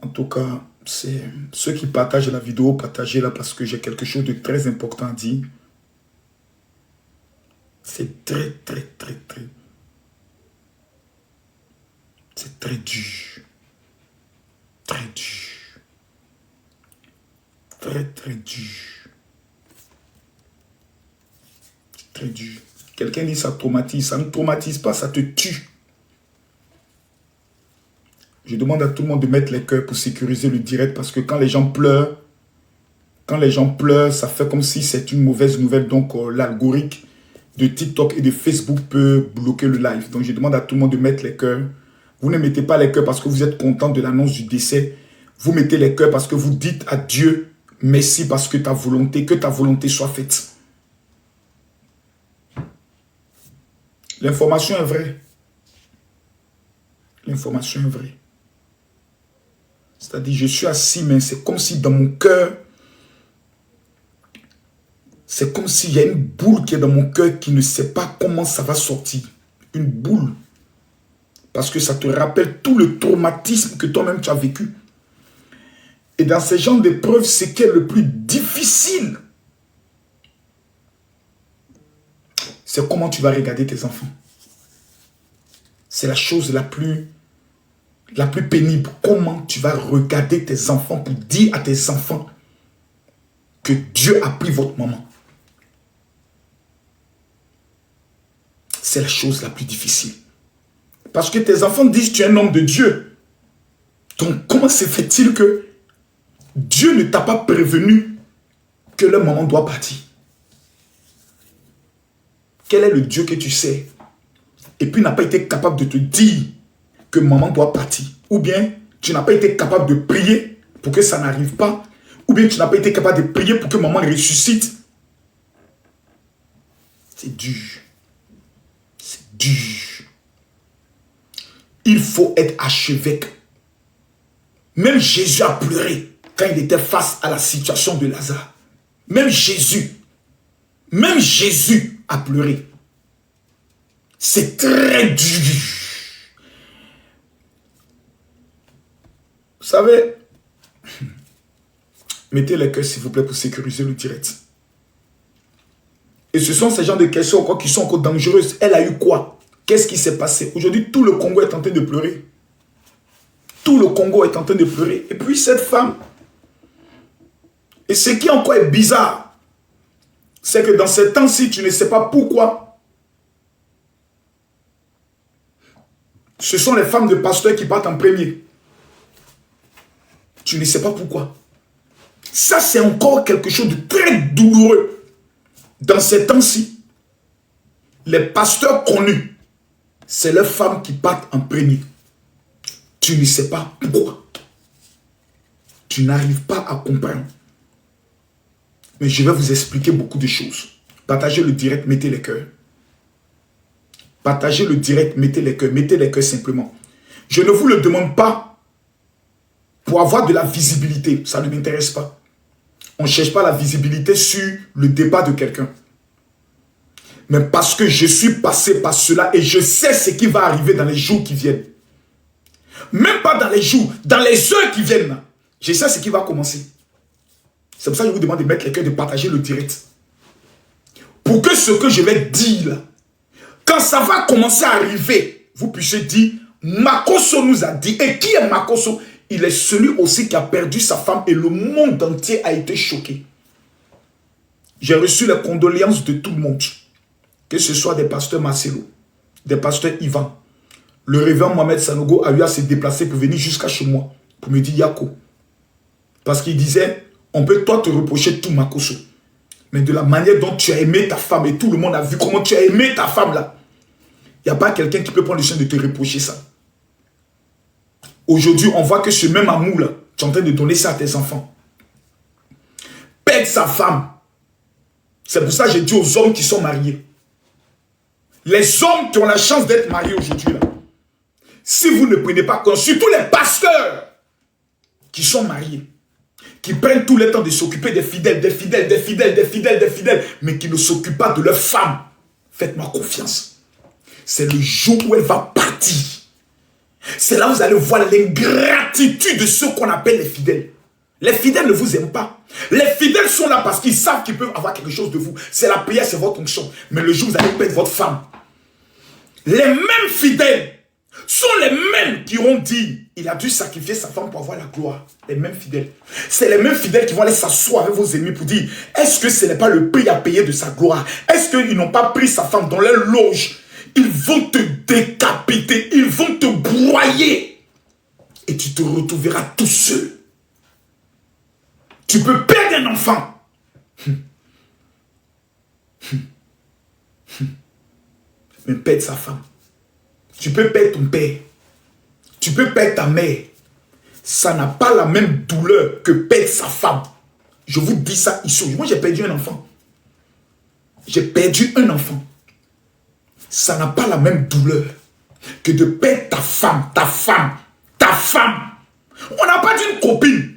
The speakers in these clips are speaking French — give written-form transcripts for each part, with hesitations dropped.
En tout cas, c'est ceux qui partagent la vidéo, partagez-la parce que j'ai quelque chose de très important à dire. C'est très, c'est très dur. Très dur. Très dur. C'est très dur. Quelqu'un dit ça traumatise. Ça ne traumatise pas, ça te tue. Je demande à tout le monde de mettre les cœurs pour sécuriser le direct parce que quand les gens pleurent, ça fait comme si c'est une mauvaise nouvelle. Donc, l'algorithme de TikTok et de Facebook peut bloquer le live. Donc, je demande à tout le monde de mettre les cœurs. Vous ne mettez pas les cœurs parce que vous êtes content de l'annonce du décès. Vous mettez les cœurs parce que vous dites à Dieu, merci parce que ta volonté soit faite. L'information est vraie. L'information est vraie. C'est-à-dire, je suis assis, mais c'est comme si dans mon cœur, c'est comme s'il y a une boule qui est dans mon cœur qui ne sait pas comment ça va sortir. Une boule. Parce que ça te rappelle tout le traumatisme que toi-même tu as vécu. Et dans ces genres d'épreuves, ce qui est le plus difficile, c'est comment tu vas regarder tes enfants. C'est la chose la plus pénible. Comment tu vas regarder tes enfants pour dire à tes enfants que Dieu a pris votre maman. C'est la chose la plus difficile. Parce que tes enfants disent tu es un homme de Dieu. Donc comment se fait-il que Dieu ne t'a pas prévenu que leur maman doit partir? Quel est le Dieu que tu sais? Et puis n'a pas été capable de te dire que maman doit partir. Ou bien tu n'as pas été capable de prier pour que ça n'arrive pas. Ou bien tu n'as pas été capable de prier pour que maman ressuscite. C'est dur. C'est dur. Il faut être archevêque. Même Jésus a pleuré quand il était face à la situation de Lazare. Même Jésus a pleuré. C'est très dur. Vous savez, mettez les cœurs s'il vous plaît pour sécuriser le direct. Et ce sont ces genres de questions quoi, qui sont encore dangereuses. Elle a eu quoi? Qu'est-ce qui s'est passé? Aujourd'hui, tout le Congo est en train de pleurer. Tout le Congo est en train de pleurer. Et puis cette femme, et ce qui encore est bizarre, c'est que dans ces temps-ci, tu ne sais pas pourquoi. Ce sont les femmes de pasteurs qui partent en premier. Tu ne sais pas pourquoi. Ça, c'est encore quelque chose de très douloureux. Dans ces temps-ci, les pasteurs connus, c'est leurs femmes qui partent en premier. Tu ne sais pas pourquoi. Tu n'arrives pas à comprendre. Mais je vais vous expliquer beaucoup de choses. Partagez le direct, mettez les cœurs. Partagez le direct, mettez les cœurs simplement. Je ne vous le demande pas pour avoir de la visibilité. Ça ne m'intéresse pas. On ne cherche pas la visibilité sur le débat de quelqu'un. Mais parce que je suis passé par cela et je sais ce qui va arriver dans les jours qui viennent. Même pas dans les jours, dans les heures qui viennent. Je sais ce qui va commencer. C'est pour ça que je vous demande de mettre les cœurs, de partager le direct. Pour que ce que je vais dire là, quand ça va commencer à arriver, vous puissiez dire, Makosso nous a dit. Et qui est Makosso? Il est celui aussi qui a perdu sa femme et le monde entier a été choqué. J'ai reçu les condoléances de tout le monde. Que ce soit des pasteurs Marcelo, des pasteurs Ivan. Le révérend Mohamed Sanogo a eu à se déplacer pour venir jusqu'à chez moi. Pour me dire Yako. Parce qu'il disait, on peut toi te reprocher tout Makosso. Mais de la manière dont tu as aimé ta femme et tout le monde a vu comment tu as aimé ta femme là. Il n'y a pas quelqu'un qui peut prendre le soin de te reprocher ça. Aujourd'hui, on voit que ce même amour là, tu es en train de donner ça à tes enfants. Perdre sa femme. C'est pour ça que j'ai dit aux hommes qui sont mariés. Les hommes qui ont la chance d'être mariés aujourd'hui là. Si vous ne prenez pas compte, surtout les pasteurs qui sont mariés, qui prennent tout le temps de s'occuper des fidèles, mais qui ne s'occupent pas de leurs femmes, faites-moi confiance. C'est le jour où elle va partir. C'est là où vous allez voir l'ingratitude de ceux qu'on appelle les fidèles. Les fidèles ne vous aiment pas. Les fidèles sont là parce qu'ils savent qu'ils peuvent avoir quelque chose de vous. C'est la prière, c'est votre onction. Mais le jour où vous allez perdre votre femme, les mêmes fidèles sont les mêmes qui ont dit il a dû sacrifier sa femme pour avoir la gloire. Les mêmes fidèles. C'est les mêmes fidèles qui vont aller s'asseoir avec vos ennemis pour dire est-ce que ce n'est pas le prix à payer de sa gloire? Est-ce qu'ils n'ont pas pris sa femme dans leur loge? Ils vont te décapiter, ils vont te broyer. Et tu te retrouveras tout seul. Tu peux perdre un enfant. Mais perdre sa femme. Tu peux perdre ton père. Tu peux perdre ta mère. Ça n'a pas la même douleur que perdre sa femme. Je vous dis ça ici. Moi, j'ai perdu un enfant. J'ai perdu un enfant. Ça n'a pas la même douleur que de perdre ta femme, ta femme, ta femme. On n'a pas dit une copine.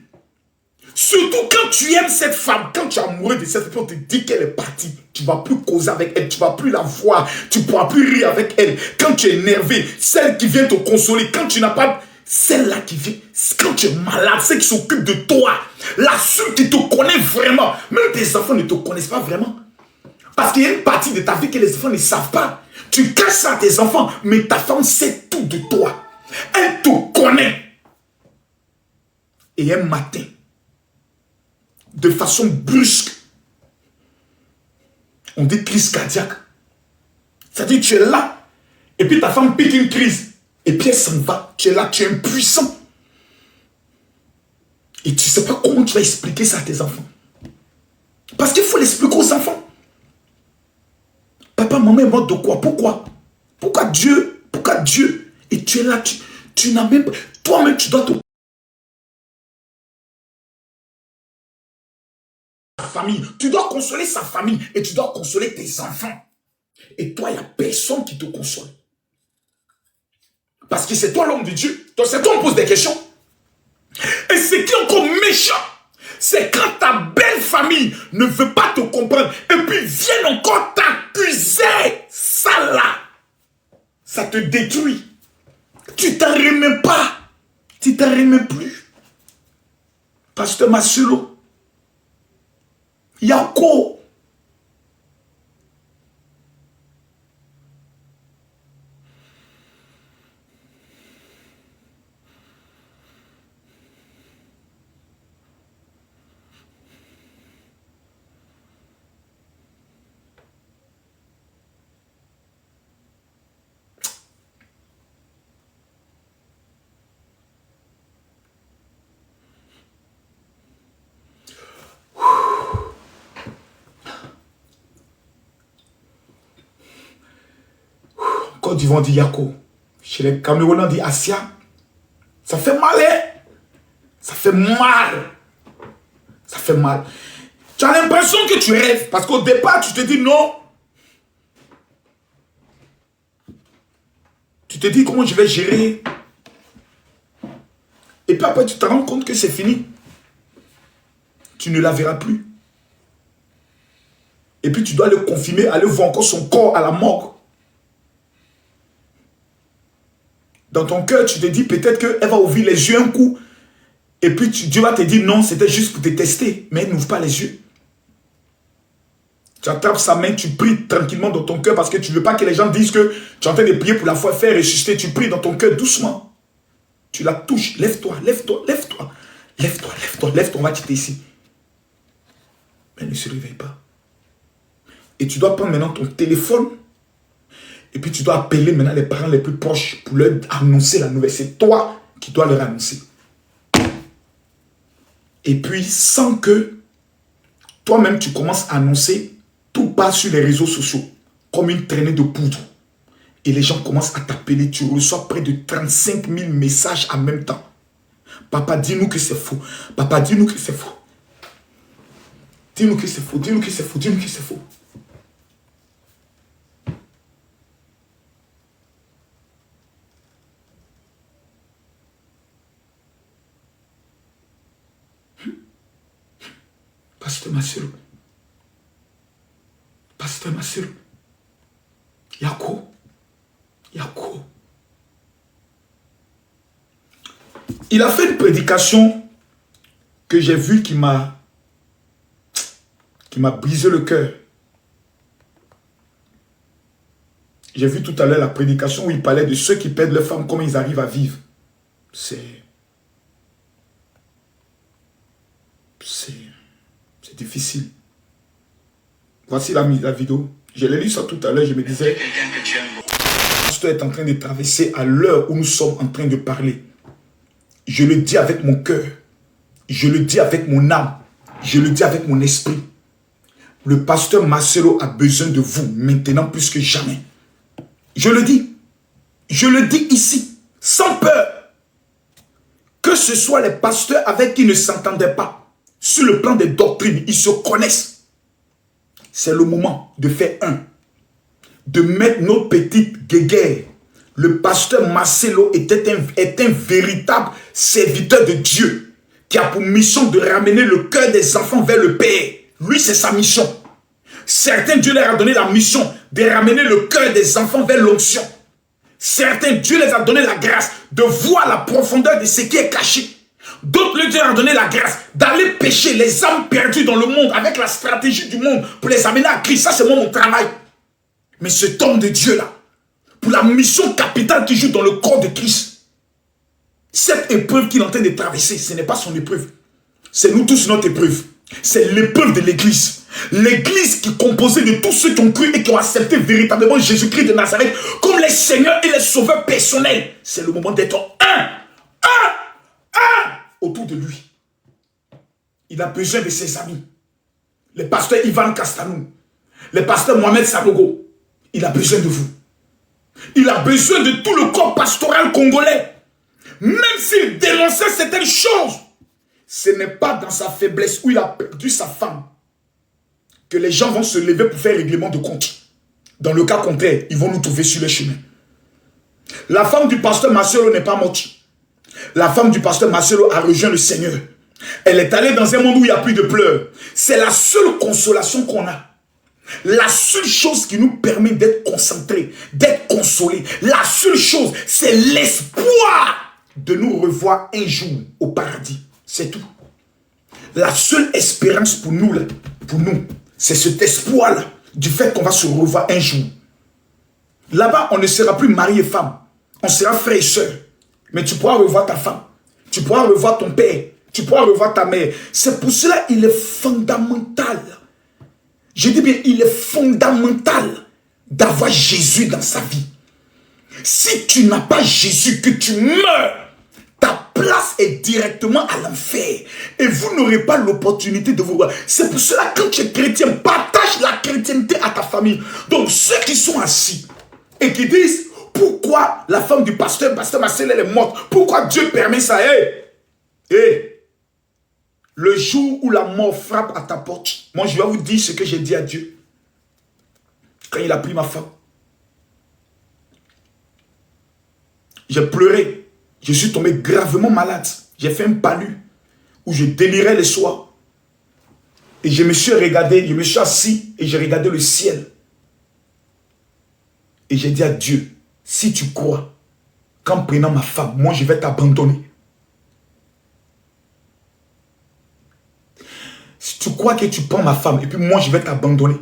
Surtout quand tu aimes cette femme, quand tu es amoureux de cette femme, on te dit qu'elle est partie. Tu ne vas plus causer avec elle, tu ne vas plus la voir, tu ne pourras plus rire avec elle. Quand tu es énervé, celle qui vient te consoler, quand tu n'as pas... Celle-là qui vient, quand tu es malade, celle qui s'occupe de toi, la seule qui te connaît vraiment, même tes enfants ne te connaissent pas vraiment. Parce qu'il y a une partie de ta vie que les enfants ne savent pas. Tu caches ça à tes enfants, mais ta femme sait tout de toi. Elle te connaît. Et un matin, de façon brusque, on dit crise cardiaque. C'est-à-dire tu es là, et puis ta femme pique une crise, et puis elle s'en va. Tu es là, tu es impuissant. Et tu ne sais pas comment tu vas expliquer ça à tes enfants. Parce qu'il faut l'expliquer aux enfants. Papa, maman est morte de quoi? Pourquoi? Pourquoi Dieu? Pourquoi Dieu? Et tu es là, tu n'as même pas... Toi-même, tu dois te... famille. Tu dois consoler sa famille et tu dois consoler tes enfants. Et toi, il n'y a personne qui te console. Parce que c'est toi l'homme de Dieu. Donc c'est toi qui pose des questions. Et ce qui est encore méchant, c'est quand ta belle famille ne veut pas te comprendre et puis viennent encore t'accuser. Ça là, ça te détruit. Tu t'en remets pas. Tu t'en remets plus. Pasteur Massulo, Yako. Quand ils vont dire Yako, chez les Camerounais on dit Asia, ça fait mal, hein? Ça fait mal. Ça fait mal. Tu as l'impression que tu rêves, parce qu'au départ tu te dis non. Tu te dis comment je vais gérer. Et puis après tu te rends compte que c'est fini. Tu ne la verras plus. Et puis tu dois le confirmer, aller voir encore son corps à la morgue. Dans ton cœur, tu te dis peut-être qu'elle va ouvrir les yeux un coup. Et puis Dieu va te dire non, c'était juste pour te tester. Mais elle n'ouvre pas les yeux. Tu attrapes sa main, tu pries tranquillement dans ton cœur parce que tu ne veux pas que les gens disent que tu es en train de prier pour la foi faire ressusciter. Tu pries dans ton cœur doucement. Tu la touches. Lève-toi, lève-toi, lève-toi. Lève-toi, lève-toi, lève-toi. On va quitter ici. Mais elle ne se réveille pas. Et tu dois prendre maintenant ton téléphone. Et puis tu dois appeler maintenant les parents les plus proches pour leur annoncer la nouvelle. C'est toi qui dois leur annoncer. Et puis sans que toi-même tu commences à annoncer, tout passe sur les réseaux sociaux comme une traînée de poudre. Et les gens commencent à t'appeler. Tu reçois près de 35 000 messages en même temps. Papa, dis-nous que c'est faux. Papa, dis-nous que c'est faux. Dis-nous que c'est faux. Dis-nous que c'est faux. Dis-nous que c'est faux. Pasteur Massulo. Pasteur Massulo. Yako. Yako. Il a fait une prédication que j'ai vue qui m'a brisé le cœur. J'ai vu tout à l'heure la prédication où il parlait de ceux qui perdent leurs femmes, comment ils arrivent à vivre. C'est difficile. Voici la vidéo. Je l'ai lu ça tout à l'heure, je me disais, le pasteur est en train de traverser à l'heure où nous sommes en train de parler. Je le dis avec mon cœur, je le dis avec mon âme, je le dis avec mon esprit. Le pasteur Marcelo a besoin de vous maintenant plus que jamais. Je le dis ici, sans peur. Que ce soit les pasteurs avec qui ne s'entendaient pas, sur le plan des doctrines, ils se connaissent. C'est le moment de faire un. De mettre nos petites guéguerres. Le pasteur Marcelo est un véritable serviteur de Dieu qui a pour mission de ramener le cœur des enfants vers le Père. Lui, c'est sa mission. Certains, Dieu leur a donné la mission de ramener le cœur des enfants vers l'onction. Certains, Dieu les a donné la grâce de voir la profondeur de ce qui est caché. D'autres, Dieu leur a donné la grâce d'aller pêcher les âmes perdues dans le monde avec la stratégie du monde pour les amener à Christ. Ça, c'est moi mon travail. Mais cet homme de Dieu-là, pour la mission capitale qu'il joue dans le corps de Christ, cette épreuve qu'il est en train de traverser, ce n'est pas son épreuve. C'est nous tous notre épreuve. C'est l'épreuve de l'église. L'église qui est composée de tous ceux qui ont cru et qui ont accepté véritablement Jésus-Christ de Nazareth comme les seigneurs et les sauveurs personnels. C'est le moment d'être un autour de lui. Il a besoin de ses amis. Le pasteur Ivan Castanou, le pasteur Mohamed Sanogo, il a besoin de vous. Il a besoin de tout le corps pastoral congolais. Même s'il dénonçait certaines choses, ce n'est pas dans sa faiblesse où il a perdu sa femme que les gens vont se lever pour faire règlement de compte. Dans le cas contraire, ils vont nous trouver sur le chemin. La femme du pasteur Marcelo n'est pas morte. La femme du pasteur Marcelo a rejoint le Seigneur. Elle est allée dans un monde où il n'y a plus de pleurs. C'est la seule consolation qu'on a. La seule chose qui nous permet d'être concentrés, d'être consolés, la seule chose, c'est l'espoir de nous revoir un jour au paradis. C'est tout. La seule espérance pour nous, c'est cet espoir-là, du fait qu'on va se revoir un jour. Là-bas, on ne sera plus mari et femme. On sera frère et soeur. Mais tu pourras revoir ta femme. Tu pourras revoir ton père. Tu pourras revoir ta mère. C'est pour cela qu'il est fondamental. Je dis bien, il est fondamental d'avoir Jésus dans sa vie. Si tu n'as pas Jésus, que tu meurs, ta place est directement à l'enfer. Et vous n'aurez pas l'opportunité de vous voir. C'est pour cela que quand tu es chrétien, partage la chrétienté à ta famille. Donc ceux qui sont assis et qui disent, pourquoi la femme du pasteur Marcel, elle est morte? Pourquoi Dieu permet ça? Le jour où la mort frappe à ta porte, moi je vais vous dire ce que j'ai dit à Dieu. Quand il a pris ma femme, j'ai pleuré. Je suis tombé gravement malade. J'ai fait un palu où je délirais les soirs. Et je me suis regardé, je me suis assis et j'ai regardé le ciel. Et j'ai dit à Dieu, si tu crois qu'en prenant ma femme, moi je vais t'abandonner. Si tu crois que tu prends ma femme et puis moi je vais t'abandonner,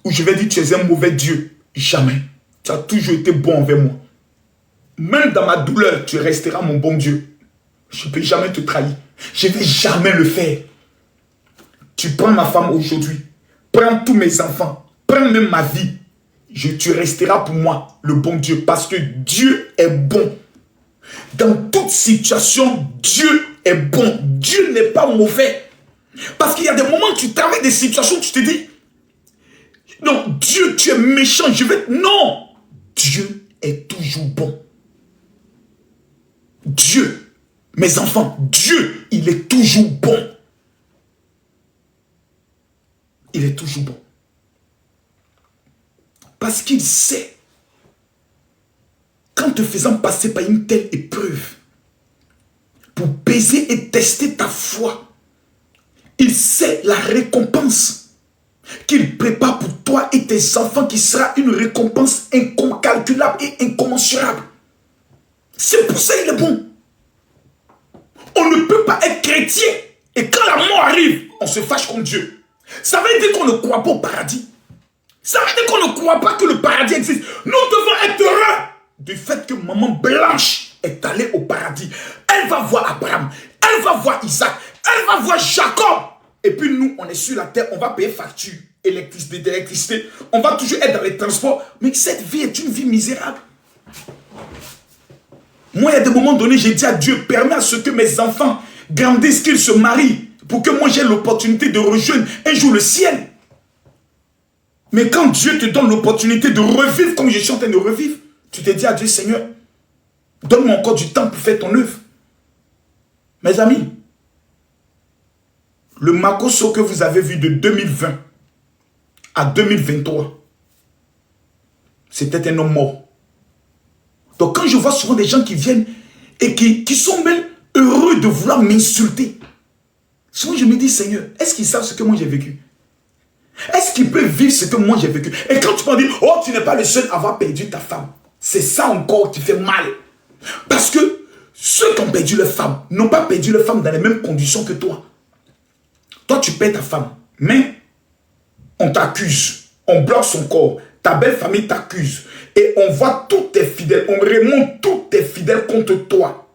ou je vais dire tu es un mauvais Dieu, jamais. Tu as toujours été bon envers moi. Même dans ma douleur, tu resteras mon bon Dieu. Je ne peux jamais te trahir. Je ne vais jamais le faire. Tu prends ma femme aujourd'hui, prends tous mes enfants, prends même ma vie. Tu resteras pour moi le bon Dieu parce que Dieu est bon. Dans toute situation, Dieu est bon. Dieu n'est pas mauvais. Parce qu'il y a des moments où tu traverses des situations où tu te dis, non, Dieu, tu es méchant, Non, Dieu est toujours bon. Dieu, mes enfants, Dieu, il est toujours bon. Il est toujours bon. Parce qu'il sait qu'en te faisant passer par une telle épreuve, pour peser et tester ta foi, il sait la récompense qu'il prépare pour toi et tes enfants, qui sera une récompense incalculable et incommensurable. C'est pour ça qu'il est bon. chrétien. Et quand la mort arrive, on se fâche contre Dieu. Ça veut dire qu'on ne croit pas au paradis. Ça veut dire qu'on ne croit pas que le paradis existe. Nous devons être heureux du fait que maman Blanche est allée au paradis. Elle va voir Abraham, elle va voir Isaac, elle va voir Jacob. Et puis nous, on est sur la terre, on va payer facture d'électricité. On va toujours être dans les transports. Mais cette vie est une vie misérable. Moi, il y a des moments donnés, j'ai dit à Dieu, permets à ce que mes enfants grandissent, qu'ils se marient, pour que moi j'ai l'opportunité de rejoindre un jour le ciel. Mais quand Dieu te donne l'opportunité de revivre comme je suis en train de revivre, tu te dis à Dieu, Seigneur, donne-moi encore du temps pour faire ton œuvre. Mes amis, le Makosso que vous avez vu de 2020 à 2023, c'était un homme mort. Donc quand je vois souvent des gens qui viennent et qui sont même heureux de vouloir m'insulter, souvent je me dis, Seigneur, est-ce qu'ils savent ce que moi j'ai vécu? Est-ce qu'ils peuvent vivre ce que moi j'ai vécu? Et quand tu peux dire, oh, tu n'es pas le seul à avoir perdu ta femme, c'est ça encore qui fait mal. Parce que ceux qui ont perdu leur femme n'ont pas perdu leur femme dans les mêmes conditions que toi. Toi, tu perds ta femme, mais on t'accuse, on bloque son corps, ta belle famille t'accuse, et on voit tous tes fidèles, on remonte tous tes fidèles contre toi,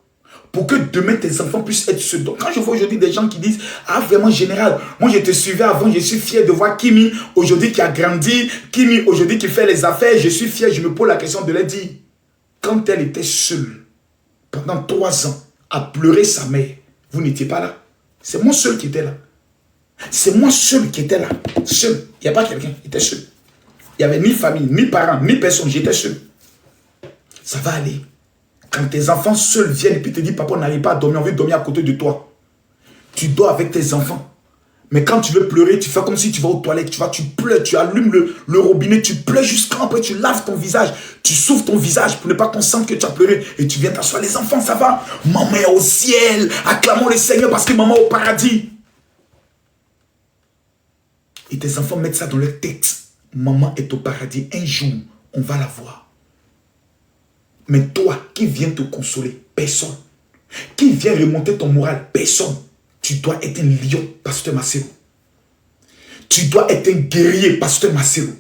pour que demain tes enfants puissent être ceux. Donc quand je vois aujourd'hui des gens qui disent, ah vraiment général, moi je te suivais avant, je suis fier de voir Kimi aujourd'hui qui a grandi, Kimi aujourd'hui qui fait les affaires, je suis fier, je me pose la question de leur dire, quand elle était seule, pendant 3 ans, à pleurer sa mère, vous n'étiez pas là. C'est moi seul qui était là. C'est moi seul qui était là. Seul. Il n'y a pas quelqu'un. Il était seul. Il n'y avait ni famille, ni parents, ni personne. J'étais seul. Ça va aller. Quand tes enfants seuls viennent et puis te disent, papa, on n'arrive pas à dormir, on veut dormir à côté de toi. Tu dors avec tes enfants. Mais quand tu veux pleurer, tu fais comme si tu vas aux toilettes, tu pleures, tu allumes le robinet, tu pleures jusqu'à après, tu laves ton visage, tu souffles ton visage pour ne pas qu'on sente que tu as pleuré et tu viens t'asseoir. Les enfants, ça va? Maman est au ciel, acclamons le Seigneur parce que maman est au paradis. Et tes enfants mettent ça dans leur tête. Maman est au paradis, un jour, on va la voir. Mais toi, qui viens te consoler? Personne. Qui vient remonter ton moral? Personne. Tu dois être un lion, pasteur Massero. Tu dois être un guerrier, pasteur Massero.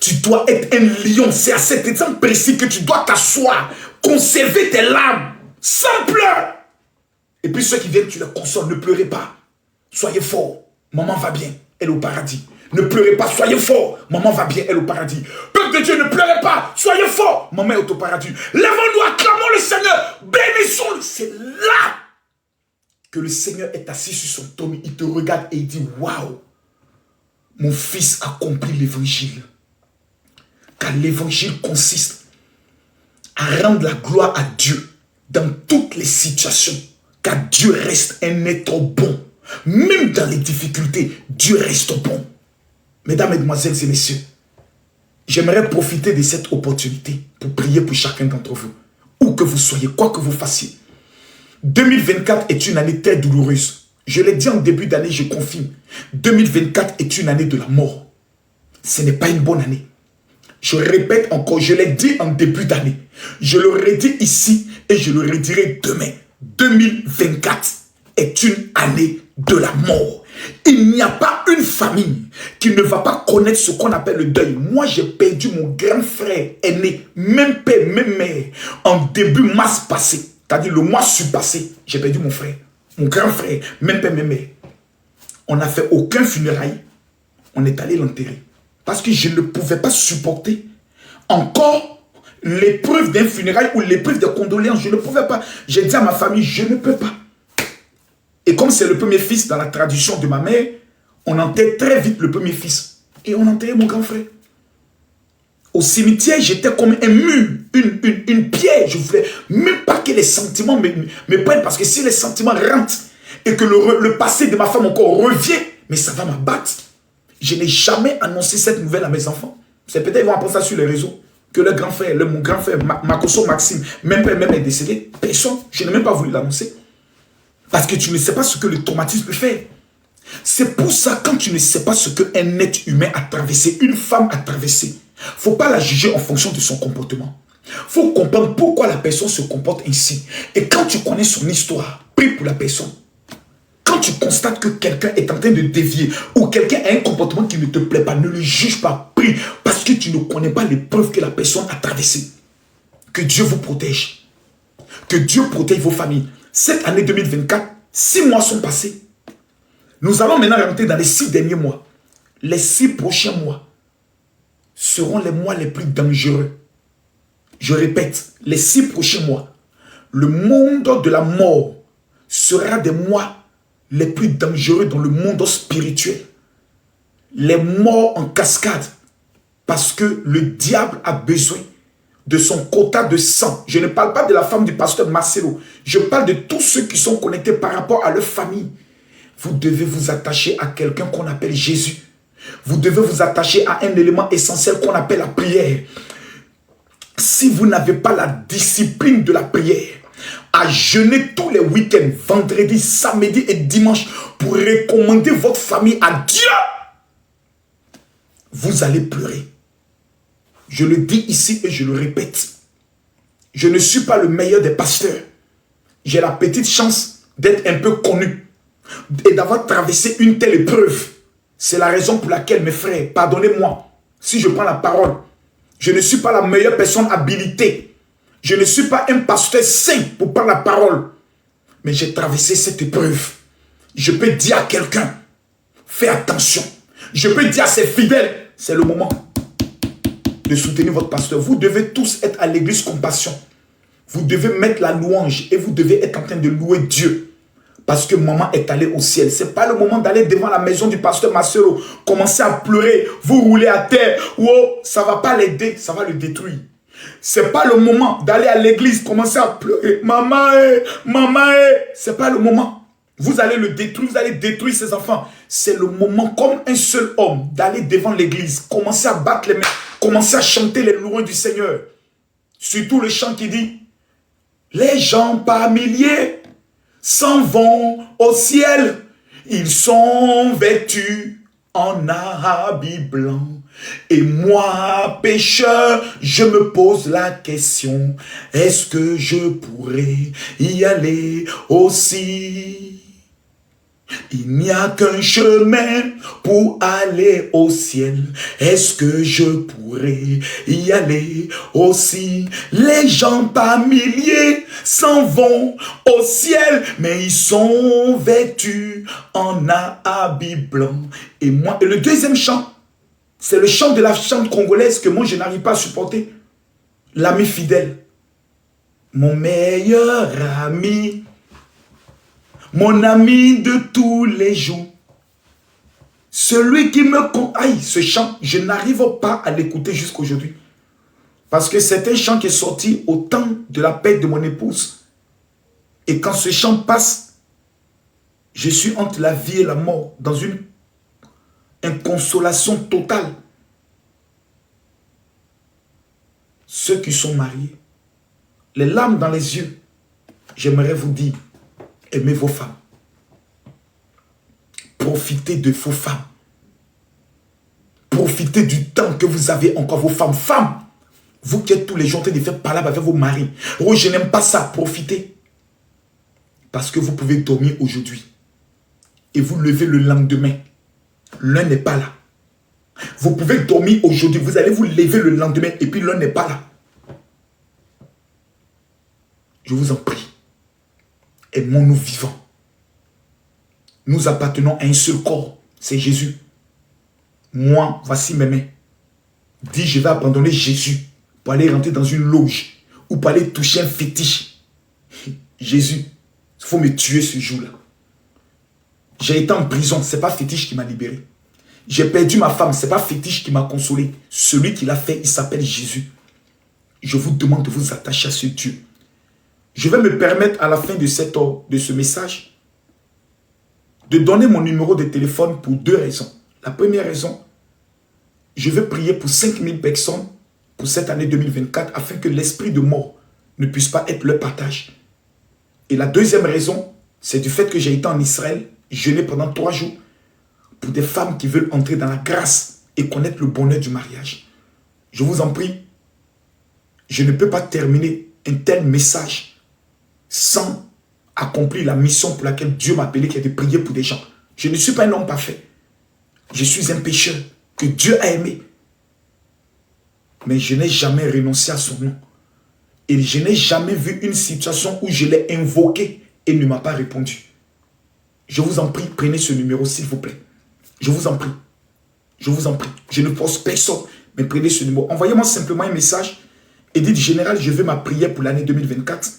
Tu dois être un lion. C'est à cet exemple précis que tu dois t'asseoir, conserver tes larmes, sans pleurs. Et puis ceux qui viennent, tu les consoles. Ne pleurez pas. Soyez forts. Maman va bien. Elle est au paradis. Ne pleurez pas. Soyez forts. Maman va bien. Elle est au paradis. Peuple de Dieu, ne pleurez pas. Soyez forts. Maman est au paradis. Lèvons-nous, acclamons le Seigneur. Bénissons-le. C'est là que le Seigneur est assis sur son trône, il te regarde et il dit, waouh, mon fils a compris l'évangile. Car l'évangile consiste à rendre la gloire à Dieu dans toutes les situations. Car Dieu reste un être bon. Même dans les difficultés, Dieu reste bon. Mesdames, Mesdemoiselles et Messieurs, j'aimerais profiter de cette opportunité pour prier pour chacun d'entre vous. Où que vous soyez, quoi que vous fassiez. 2024 est une année très douloureuse. Je l'ai dit en début d'année, je confirme. 2024 est une année de la mort. Ce n'est pas une bonne année. Je répète encore, je l'ai dit en début d'année. Je le redis ici et je le redirai demain. 2024 est une année de la mort. Il n'y a pas une famille qui ne va pas connaître ce qu'on appelle le deuil. Moi, j'ai perdu mon grand frère aîné, même père, même mère, en début mars passé. C'est-à-dire le mois surpassé, j'ai perdu mon frère, mon grand frère, même père, même mère. On n'a fait aucun funérail. On est allé l'enterrer. Parce que je ne pouvais pas supporter encore l'épreuve d'un funérail ou l'épreuve de condoléances. Je ne pouvais pas. J'ai dit à ma famille, je ne peux pas. Et comme c'est le premier fils dans la tradition de ma mère, on enterre très vite le premier fils. Et on enterrait mon grand frère. Au cimetière, j'étais comme un mur, une pierre. Je ne voulais même pas que les sentiments me prennent. Parce que si les sentiments rentrent et que le passé de ma femme encore revient, mais ça va m'abattre. Je n'ai jamais annoncé cette nouvelle à mes enfants. C'est peut-être qu'ils vont apprendre ça sur les réseaux. Que le grand frère, mon grand frère, Makosso Maxime, même est décédé. Personne. Je n'ai même pas voulu l'annoncer. Parce que tu ne sais pas ce que le traumatisme peut faire. C'est pour ça, quand tu ne sais pas ce qu'un être humain a traversé, une femme a traversé, il ne faut pas la juger en fonction de son comportement. Il faut comprendre pourquoi la personne se comporte ainsi. Et quand tu connais son histoire, prie pour la personne. Quand tu constates que quelqu'un est en train de dévier ou quelqu'un a un comportement qui ne te plaît pas, ne le juge pas, prie, parce que tu ne connais pas l'épreuve que la personne a traversée. Que Dieu vous protège. Que Dieu protège vos familles. Cette année 2024, 6 mois sont passés. Nous allons maintenant rentrer dans les 6 derniers mois. Les 6 prochains mois seront les mois les plus dangereux. Je répète, les 6 prochains mois, le monde de la mort sera des mois les plus dangereux dans le monde spirituel. Les morts en cascade, parce que le diable a besoin de son quota de sang. Je ne parle pas de la femme du pasteur Marcelo. Je parle de tous ceux qui sont connectés par rapport à leur famille. Vous devez vous attacher à quelqu'un qu'on appelle Jésus. Vous devez vous attacher à un élément essentiel qu'on appelle la prière. Si vous n'avez pas la discipline de la prière, à jeûner tous les week-ends, vendredi, samedi et dimanche, pour recommander votre famille à Dieu, vous allez pleurer. Je le dis ici et je le répète. Je ne suis pas le meilleur des pasteurs. J'ai la petite chance d'être un peu connu et d'avoir traversé une telle épreuve. C'est la raison pour laquelle, mes frères, pardonnez-moi, si je prends la parole, je ne suis pas la meilleure personne habilitée. Je ne suis pas un pasteur saint pour prendre la parole. Mais j'ai traversé cette épreuve. Je peux dire à quelqu'un, fais attention. Je peux dire à ses fidèles, c'est le moment de soutenir votre pasteur. Vous devez tous être à l'église Compassion. Vous devez mettre la louange et vous devez être en train de louer Dieu. Parce que maman est allée au ciel. Ce n'est pas le moment d'aller devant la maison du pasteur Marcelo, commencer à pleurer, vous rouler à terre. Oh, ça ne va pas l'aider, ça va le détruire. Ce n'est pas le moment d'aller à l'église, commencer à pleurer. Maman, maman, ce n'est pas le moment. Vous allez le détruire, vous allez détruire ses enfants. C'est le moment, comme un seul homme, d'aller devant l'église, commencer à battre les mains, commencer à chanter les louanges du Seigneur. Surtout le chant qui dit, les gens par milliers s'en vont au ciel. Ils sont vêtus en habits blancs. Et moi, pécheur, je me pose la question, est-ce que je pourrais y aller aussi? Il n'y a qu'un chemin pour aller au ciel. Est-ce que je pourrais y aller aussi? Les gens par milliers s'en vont au ciel, mais ils sont vêtus en habits blancs. Et moi, et le deuxième chant, c'est le chant de la chante congolaise que moi je n'arrive pas à supporter. L'ami fidèle. Mon meilleur ami. Mon ami de tous les jours. Celui qui me... Aïe, ce chant, je n'arrive pas à l'écouter jusqu'aujourd'hui. Parce que c'est un chant qui est sorti au temps de la perte de mon épouse. Et quand ce chant passe, je suis entre la vie et la mort, dans une inconsolation totale. Ceux qui sont mariés, les larmes dans les yeux, j'aimerais vous dire, aimez vos femmes. Profitez de vos femmes. Profitez du temps que vous avez encore vos femmes. Femmes, vous qui êtes tous les jours en train de faire parler avec vos maris. Oh, je n'aime pas ça. Profitez. Parce que vous pouvez dormir aujourd'hui. Et vous levez le lendemain. L'un n'est pas là. Vous pouvez dormir aujourd'hui. Vous allez vous lever le lendemain. Et puis l'un n'est pas là. Je vous en prie. Aimons-nous vivants. Nous appartenons à un seul corps. C'est Jésus. Moi, voici mes mains. Dis, je vais abandonner Jésus pour aller rentrer dans une loge ou pour aller toucher un fétiche. Jésus, il faut me tuer ce jour-là. J'ai été en prison, ce n'est pas fétiche qui m'a libéré. J'ai perdu ma femme, ce n'est pas fétiche qui m'a consolé. Celui qui l'a fait, il s'appelle Jésus. Je vous demande de vous attacher à ce Dieu. Je vais me permettre à la fin de ce message de donner mon numéro de téléphone pour 2 raisons. La première raison, je vais prier pour 5000 personnes pour cette année 2024 afin que l'esprit de mort ne puisse pas être leur partage. Et la deuxième raison, c'est du fait que j'ai été en Israël, jeûné pendant 3 jours pour des femmes qui veulent entrer dans la grâce et connaître le bonheur du mariage. Je vous en prie, je ne peux pas terminer un tel message sans accomplir la mission pour laquelle Dieu m'a appelé, qui est de prier pour des gens. Je ne suis pas un homme parfait. Je suis un pécheur que Dieu a aimé. Mais je n'ai jamais renoncé à son nom. Et je n'ai jamais vu une situation où je l'ai invoqué et ne m'a pas répondu. Je vous en prie, prenez ce numéro, s'il vous plaît. Je vous en prie. Je vous en prie. Je ne force personne, mais prenez ce numéro. Envoyez-moi simplement un message et dites, général, je veux ma prière pour l'année 2024.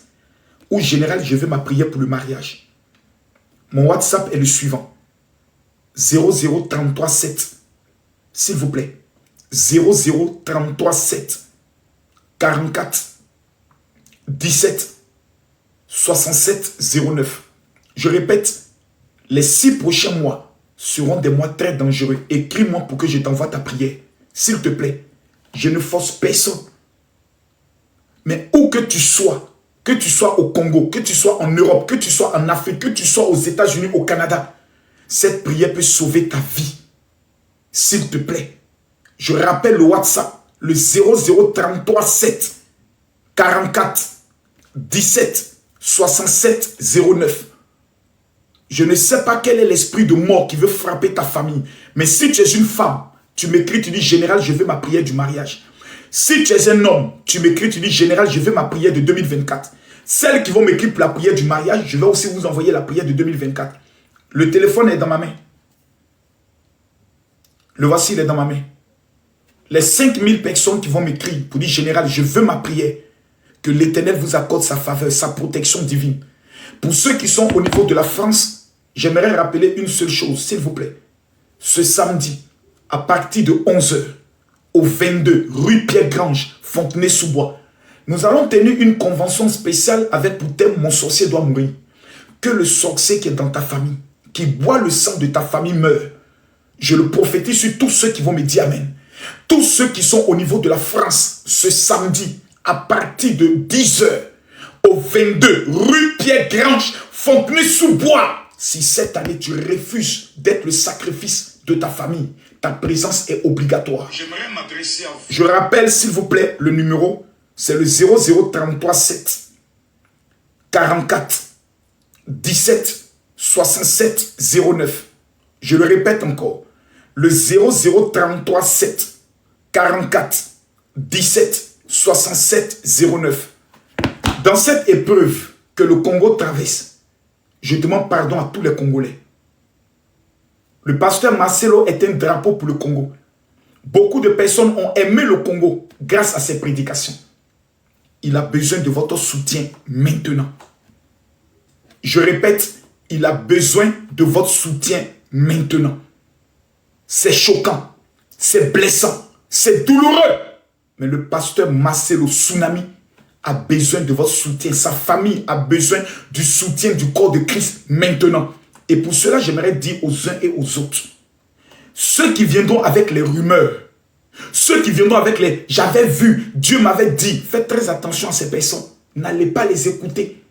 Ou général, je veux ma prière pour le mariage. Mon WhatsApp est le suivant. 00337. S'il vous plaît. 00337 44 17 67 09. Je répète, les 6 prochains mois seront des mois très dangereux. Écris-moi pour que je t'envoie ta prière. S'il te plaît, je ne force personne. Mais où que tu sois au Congo, que tu sois en Europe, que tu sois en Afrique, que tu sois aux États-Unis, au Canada, cette prière peut sauver ta vie. S'il te plaît. Je rappelle le WhatsApp, le 00337 44 17 67 09. Je ne sais pas quel est l'esprit de mort qui veut frapper ta famille. Mais si tu es une femme, tu m'écris, tu dis, général, je veux ma prière du mariage. Si tu es un homme, tu m'écris, tu dis, général, je veux ma prière de 2024. Celles qui vont m'écrire pour la prière du mariage, je vais aussi vous envoyer la prière de 2024. Le téléphone est dans ma main. Le voici, il est dans ma main. Les 5000 personnes qui vont m'écrire pour dire, général, je veux ma prière. Que l'Éternel vous accorde sa faveur, sa protection divine. Pour ceux qui sont au niveau de la France, j'aimerais rappeler une seule chose, s'il vous plaît. Ce samedi, à partir de 11 h, au 22, rue Pierre-Grange, Fontenay-sous-Bois, nous allons tenir une convention spéciale avec pour thème « Mon sorcier doit mourir ». Que le sorcier qui est dans ta famille, qui boit le sang de ta famille meure. Je le prophétise sur tous ceux qui vont me dire Amen. Tous ceux qui sont au niveau de la France, ce samedi, à partir de 10 h, au 22, rue Pierre-Grange, Fontenay-sous-Bois. Si cette année tu refuses d'être le sacrifice de ta famille, ta présence est obligatoire. J'aimerais m'adresser à vous. Je rappelle s'il vous plaît le numéro, c'est le 00337 44 17 67 09. Je le répète encore, le 00337 44 17 67 09. Dans cette épreuve que le Congo traverse, je demande pardon à tous les Congolais. Le pasteur Marcelo est un drapeau pour le Congo. Beaucoup de personnes ont aimé le Congo grâce à ses prédications. Il a besoin de votre soutien maintenant. Je répète, il a besoin de votre soutien maintenant. C'est choquant, c'est blessant, c'est douloureux. Mais le pasteur Marcelo Tsunami a besoin de votre soutien. Sa famille a besoin du soutien du corps de Christ maintenant. Et pour cela, j'aimerais dire aux uns et aux autres, ceux qui viendront avec les rumeurs, ceux qui viendront avec les « j'avais vu, Dieu m'avait dit », faites très attention à ces personnes. N'allez pas les écouter.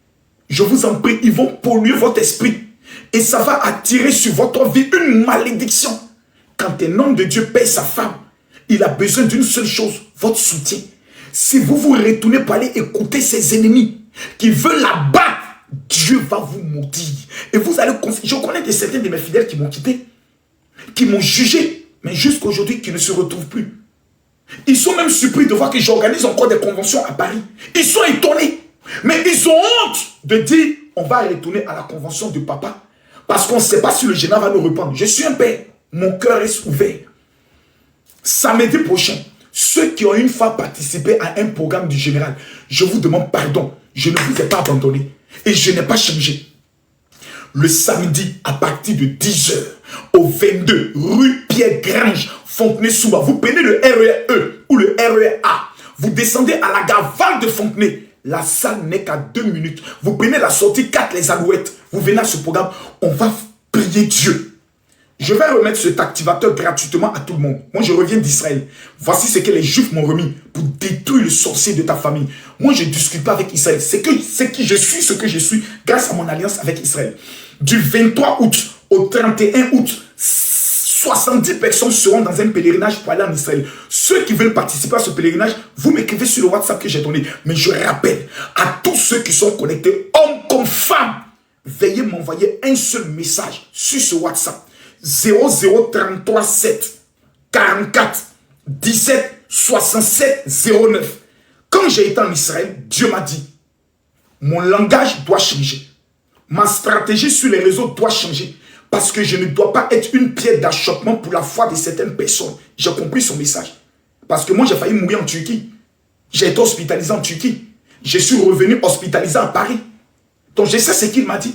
Je vous en prie, ils vont polluer votre esprit. Et ça va attirer sur votre vie une malédiction. Quand un homme de Dieu paie sa femme, il a besoin d'une seule chose, votre soutien. Si vous vous retournez pour aller écouter ses ennemis qui veulent la battre, Dieu va vous maudire. Et vous allez... Je connais certains de mes fidèles qui m'ont quitté, qui m'ont jugé, mais jusqu'à aujourd'hui, qui ne se retrouvent plus. Ils sont même surpris de voir que j'organise encore des conventions à Paris. Ils sont étonnés. Mais ils ont honte de dire, on va retourner à la convention de papa, parce qu'on ne sait pas si le général va nous répondre. Je suis un père, mon cœur est ouvert. Samedi prochain, ceux qui ont une fois participé à un programme du général, je vous demande pardon. Je ne vous ai pas abandonné et je n'ai pas changé. Le samedi, à partir de 10 h, au 22, rue Pierre-Grange, Fontenay-sous-Bois, vous prenez le RER-E ou le RER-A. Vous descendez à la gare Val de Fontenay. La salle n'est qu'à 2 minutes. Vous prenez la sortie 4 les Alouettes. Vous venez à ce programme. On va prier Dieu. Je vais remettre cet activateur gratuitement à tout le monde. Moi, je reviens d'Israël. Voici ce que les Juifs m'ont remis pour détruire le sorcier de ta famille. Moi, je ne discute pas avec Israël. C'est qui je suis, ce que je suis, grâce à mon alliance avec Israël. Du 23 août au 31 août, 70 personnes seront dans un pèlerinage pour aller en Israël. Ceux qui veulent participer à ce pèlerinage, vous m'écrivez sur le WhatsApp que j'ai donné. Mais je rappelle à tous ceux qui sont connectés, hommes comme femmes, veuillez m'envoyer un seul message sur ce WhatsApp. 00337 44 17 67 09. Quand j'ai été en Israël, Dieu m'a dit, mon langage doit changer. Ma stratégie sur les réseaux doit changer. Parce que je ne dois pas être une pierre d'achoppement pour la foi de certaines personnes. J'ai compris son message. Parce que moi, j'ai failli mourir en Turquie. J'ai été hospitalisé en Turquie. Je suis revenu hospitalisé à Paris. Donc, je sais ce qu'il m'a dit.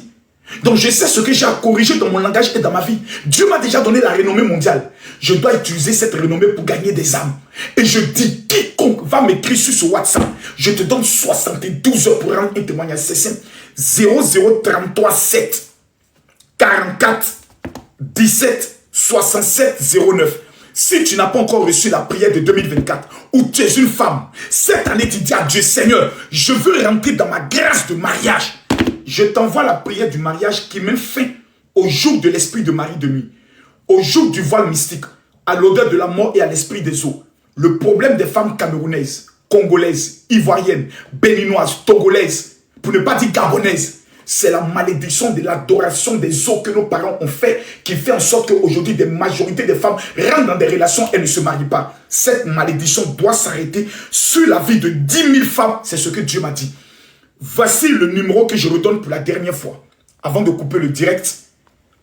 Donc, je sais ce que j'ai à corriger dans mon langage et dans ma vie. Dieu m'a déjà donné la renommée mondiale. Je dois utiliser cette renommée pour gagner des âmes. Et je dis, quiconque va m'écrire sur ce WhatsApp, je te donne 72 heures pour rendre un témoignage. C'est simple. 00337 44 17 67 09. Si tu n'as pas encore reçu la prière de 2024, ou tu es une femme, cette année tu dis à Dieu, Seigneur, je veux rentrer dans ma grâce de mariage. Je t'envoie la prière du mariage qui met fin au jour de l'esprit de Marie de nuit, au jour du voile mystique, à l'odeur de la mort et à l'esprit des eaux. Le problème des femmes camerounaises, congolaises, ivoiriennes, béninoises, togolaises, pour ne pas dire gabonaises, c'est la malédiction de l'adoration des eaux que nos parents ont fait qui fait en sorte qu'aujourd'hui, des majorités des femmes rentrent dans des relations et ne se marient pas. Cette malédiction doit s'arrêter sur la vie de 10 000 femmes. C'est ce que Dieu m'a dit. Voici le numéro que je redonne pour la dernière fois, avant de couper le direct,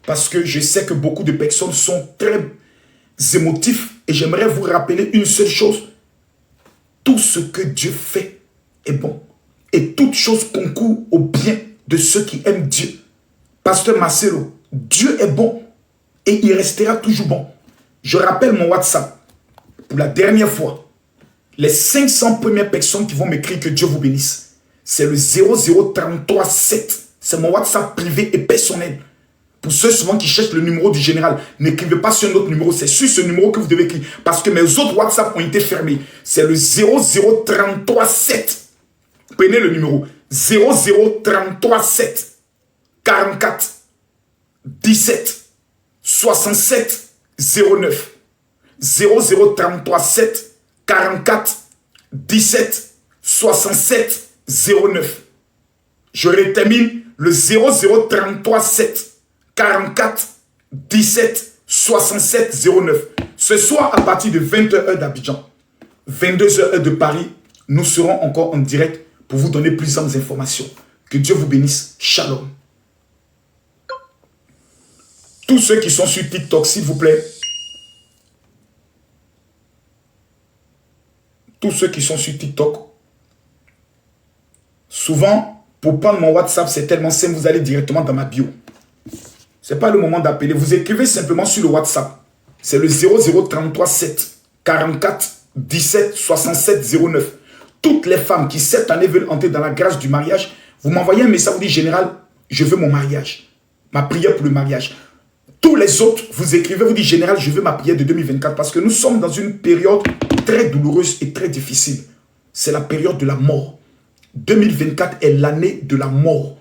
parce que je sais que beaucoup de personnes sont très émotifs et j'aimerais vous rappeler une seule chose. Tout ce que Dieu fait est bon et toute chose concourt au bien de ceux qui aiment Dieu. Pasteur Marcelo, Dieu est bon et il restera toujours bon. Je rappelle mon WhatsApp pour la dernière fois. Les 500 premières personnes qui vont m'écrire que Dieu vous bénisse. C'est le 00337. C'est mon WhatsApp privé et personnel. Pour ceux souvent qui cherchent le numéro du général, n'écrivez pas sur un autre numéro. C'est sur ce numéro que vous devez écrire. Parce que mes autres WhatsApp ont été fermés. C'est le 00337. Prenez le numéro. 00337 44 17 67 09. 00337 44 17 67 09. Je termine le 00337 44 17 67 09. Ce soir, à partir de 20h heure d'Abidjan, 22h heure de Paris, nous serons encore en direct pour vous donner plus d'informations. Que Dieu vous bénisse. Shalom. Tous ceux qui sont sur TikTok, s'il vous plaît. Tous ceux qui sont sur TikTok. Souvent, pour prendre mon WhatsApp, c'est tellement simple, vous allez directement dans ma bio. Ce n'est pas le moment d'appeler. Vous écrivez simplement sur le WhatsApp. C'est le 00337 44 17 67 09. Toutes les femmes qui cette année veulent entrer dans la grâce du mariage, vous m'envoyez un message, vous dites, général, je veux mon mariage. Ma prière pour le mariage. Tous les autres, vous écrivez, vous dites, général, je veux ma prière de 2024 parce que nous sommes dans une période très douloureuse et très difficile. C'est la période de la mort. 2024 est l'année de la mort.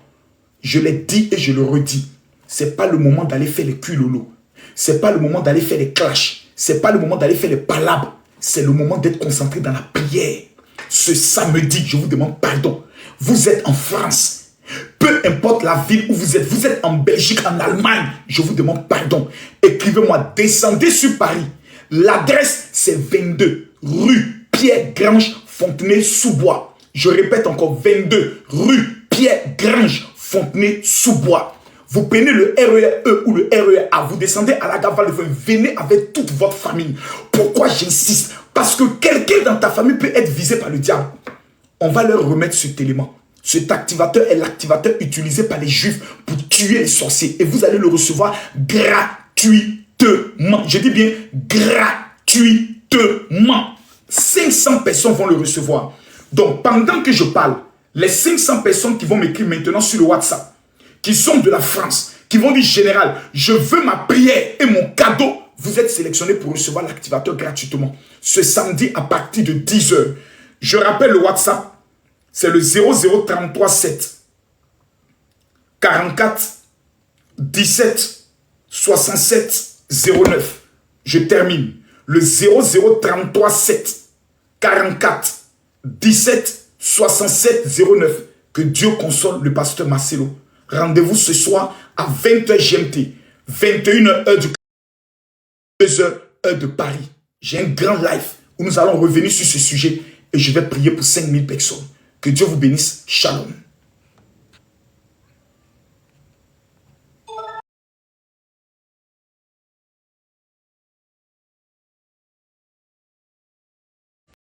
Je l'ai dit et je le redis. Ce n'est pas le moment d'aller faire les culolos. Ce n'est pas le moment d'aller faire les clashs. Ce n'est pas le moment d'aller faire les palabres. C'est le moment d'être concentré dans la prière. Ce samedi, je vous demande pardon. Vous êtes en France. Peu importe la ville où vous êtes en Belgique, en Allemagne, je vous demande pardon. Écrivez-moi, descendez sur Paris. L'adresse, c'est 22 rue Pierre-Grange, Fontenay-sous-Bois. Je répète encore, 22 rue Pierre-Grange, Fontenay-sous-Bois. Vous prenez le RER-E ou le RER-A, vous descendez à la gare Val-de-Vin, venez avec toute votre famille. Pourquoi j'insiste? Parce que quelqu'un dans ta famille peut être visé par le diable. On va leur remettre cet élément. Cet activateur est l'activateur utilisé par les Juifs pour tuer les sorciers. Et vous allez le recevoir gratuitement. Je dis bien gratuitement. 500 personnes vont le recevoir. Donc, pendant que je parle, les 500 personnes qui vont m'écrire maintenant sur le WhatsApp, qui sont de la France, qui vont dire, général, je veux ma prière et mon cadeau, vous êtes sélectionnés pour recevoir l'activateur gratuitement. Ce samedi à partir de 10h. Je rappelle le WhatsApp, c'est le 00337 44 17 67 09. Je termine. Le 00337 44 17 67 09. Que Dieu console le pasteur Marcelo. Rendez-vous ce soir à 20h GMT, 21h heure du 2h heure de Paris. J'ai un grand live où nous allons revenir sur ce sujet et je vais prier pour 5000 personnes. Que Dieu vous bénisse. Shalom.